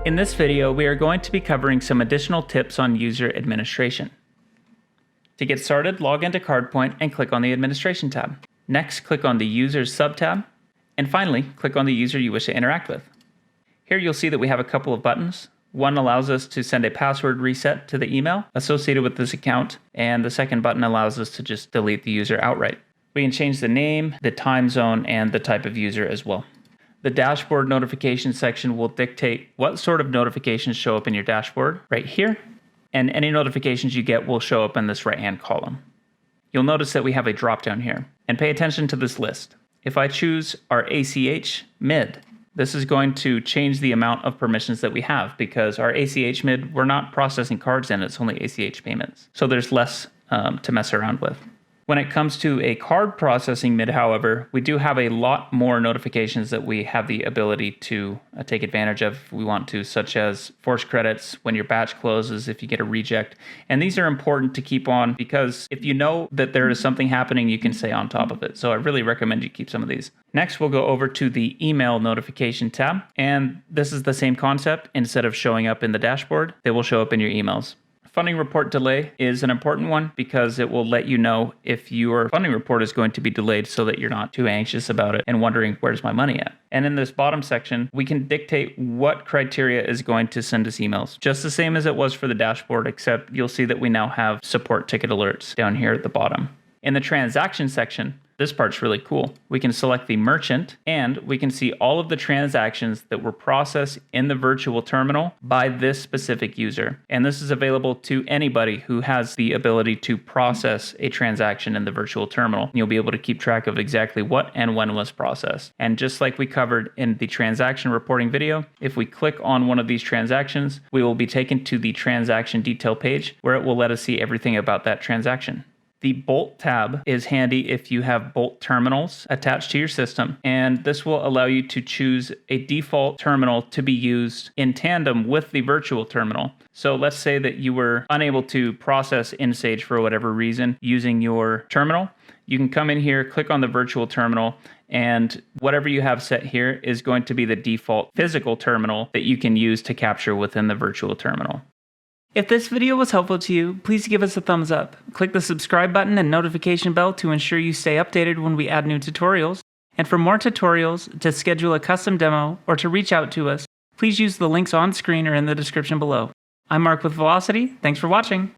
In this video, we are going to be covering some additional tips on user administration. To get started, log into Cardpointe and click on the Administration tab. Next, click on the Users sub-tab, and finally, click on the user you wish to interact with. Here you'll see that we have a couple of buttons. One allows us to send a password reset to the email associated with this account, and the second button allows us to just delete the user outright. We can change the name, the time zone, and the type of user as well. The dashboard notification section will dictate what sort of notifications show up in your dashboard right here, and any notifications you get will show up in this right-hand column. You'll notice that we have a drop-down here, and pay attention to this list. If I choose our ACH mid, this is going to change the amount of permissions that we have because our ACH mid, we're not processing cards in, it's only ACH payments. So there's less to mess around with. When it comes to a card processing mid, however, we do have a lot more notifications that we have the ability to take advantage of if we want to, such as forced credits, when your batch closes, if you get a reject. And these are important to keep on because if you know that there is something happening, you can stay on top of it. So I really recommend you keep some of these. Next, we'll go over to the email notification tab. And this is the same concept. Instead of showing up in the dashboard, they will show up in your emails. Funding report delay is an important one because it will let you know if your funding report is going to be delayed so that you're not too anxious about it and wondering where's my money at. And in this bottom section, we can dictate what criteria is going to send us emails. Just the same as it was for the dashboard, except you'll see that we now have support ticket alerts down here at the bottom. In the transaction section, this part's really cool. We can select the merchant and we can see all of the transactions that were processed in the virtual terminal by this specific user. And this is available to anybody who has the ability to process a transaction in the virtual terminal. You'll be able to keep track of exactly what and when was processed. And just like we covered in the transaction reporting video, if we click on one of these transactions, we will be taken to the transaction detail page where it will let us see everything about that transaction. The Bolt tab is handy if you have Bolt terminals attached to your system, and this will allow you to choose a default terminal to be used in tandem with the virtual terminal. So let's say that you were unable to process in Sage for whatever reason using your terminal. You can come in here, click on the virtual terminal, and whatever you have set here is going to be the default physical terminal that you can use to capture within the virtual terminal. If this video was helpful to you, please give us a thumbs up. Click the subscribe button and notification bell to ensure you stay updated when we add new tutorials. And for more tutorials, to schedule a custom demo, or to reach out to us, please use the links on screen or in the description below. I'm Mark with VelocIT. Thanks for watching.